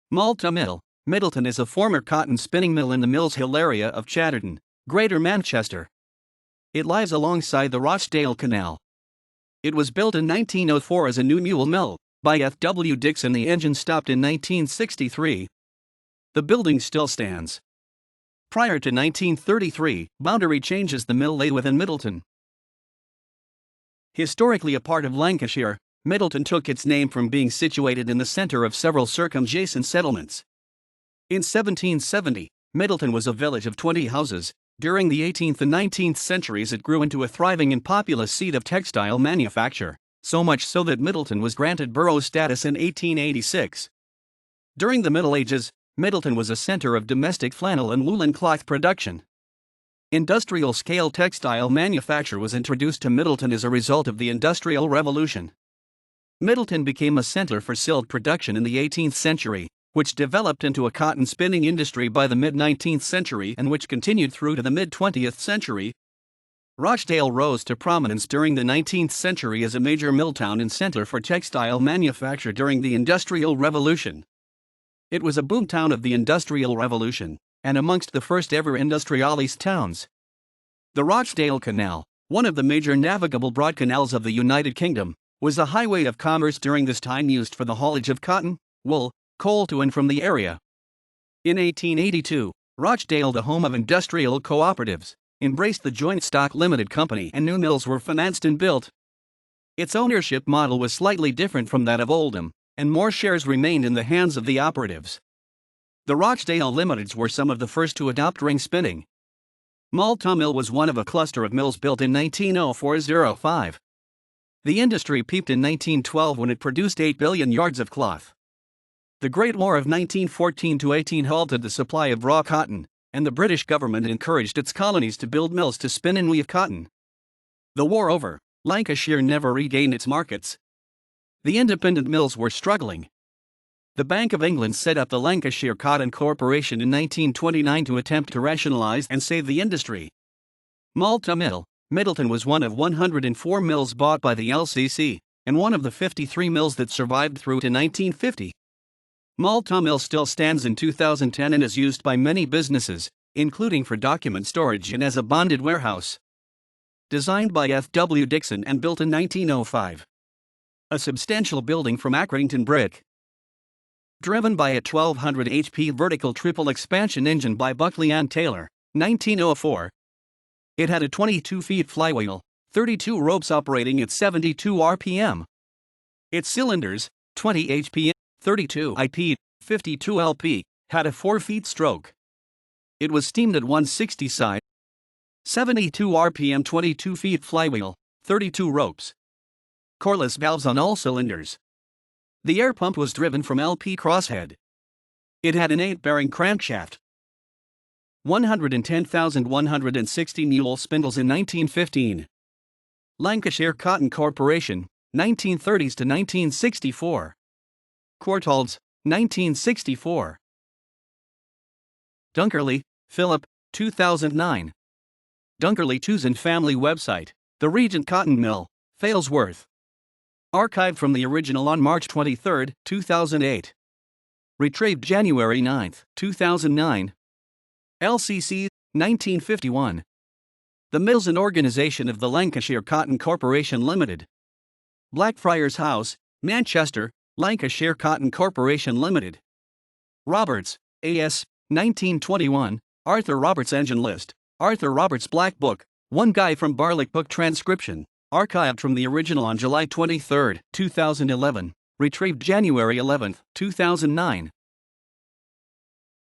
Malta Mill, Middleton is a former cotton spinning mill in the Mills Hill area of Chadderton, Greater Manchester. It lies alongside the Rochdale Canal. It was built in 1904 as a new mule mill by F.W. Dixon. The engine stopped in 1963. The building still stands. Prior to 1933, boundary changes the mill lay within Middleton. Historically a part of Lancashire, Middleton took its name from being situated in the centre of several circumjacent settlements. In 1770, Middleton was a village of 20 houses. During the 18th and 19th centuries it grew into a thriving and populous seat of textile manufacture, so much so that Middleton was granted borough status in 1886. During the Middle Ages, Middleton was a centre of domestic flannel and woolen cloth production. Industrial-scale textile manufacture was introduced to Middleton as a result of the Industrial Revolution. Middleton became a centre for silk production in the 18th century, which developed into a cotton spinning industry by the mid-19th century and which continued through to the mid-20th century. Rochdale rose to prominence during the 19th century as a major mill town and centre for textile manufacture during the Industrial Revolution. It was a boomtown of the Industrial Revolution, and amongst the first ever industrialist towns. The Rochdale Canal, one of the major navigable broad canals of the United Kingdom, was a highway of commerce during this time used for the haulage of cotton, wool, coal to and from the area. In 1882, Rochdale, the home of industrial cooperatives, embraced the Joint Stock Limited Company and new mills were financed and built. Its ownership model was slightly different from that of Oldham, and more shares remained in the hands of the operatives. The Rochdale Limiteds were some of the first to adopt ring spinning. Malta Mill was one of a cluster of mills built in 1904-05. The industry peaked in 1912 when it produced 8 billion yards of cloth. The Great War of 1914-18 halted the supply of raw cotton, and the British government encouraged its colonies to build mills to spin and weave cotton. The war over, Lancashire never regained its markets. The independent mills were struggling. The Bank of England set up the Lancashire Cotton Corporation in 1929 to attempt to rationalise and save the industry. Malta Mill, Middleton was one of 104 mills bought by the LCC, and one of the 53 mills that survived through to 1950. Malta Mill still stands in 2010 and is used by many businesses, including for document storage and as a bonded warehouse. Designed by F.W. Dixon and built in 1905. A substantial building from Accrington brick. Driven by a 1200 HP vertical triple expansion engine by Buckley and Taylor, 1904. It had a 22-feet flywheel, 32 ropes operating at 72 RPM. Its cylinders, 20 HP, 32 IP, 52 LP, had a 4-feet stroke. It was steamed at 160 side, 72 RPM, 22 feet flywheel, 32 ropes. Coreless valves on all cylinders. The air pump was driven from LP crosshead. It had an 8-bearing crankshaft. 110,160 mule spindles in 1915. Lancashire Cotton Corporation, 1930s to 1964. Quartalds, 1964. Dunkerley, Philip, 2009. Dunkerley Choose and Family website, The Regent Cotton Mill, Failsworth. Archived from the original on March 23, 2008. Retrieved January 9, 2009. LCC, 1951. The Mills and Organisation of the Lancashire Cotton Corporation Limited. Blackfriars House, Manchester, Lancashire Cotton Corporation Limited. Roberts, A.S., 1921, Arthur Roberts Engine List, Arthur Roberts Black Book, One Guy from Barlick Book Transcription, archived from the original on July 23, 2011, retrieved January 11, 2009.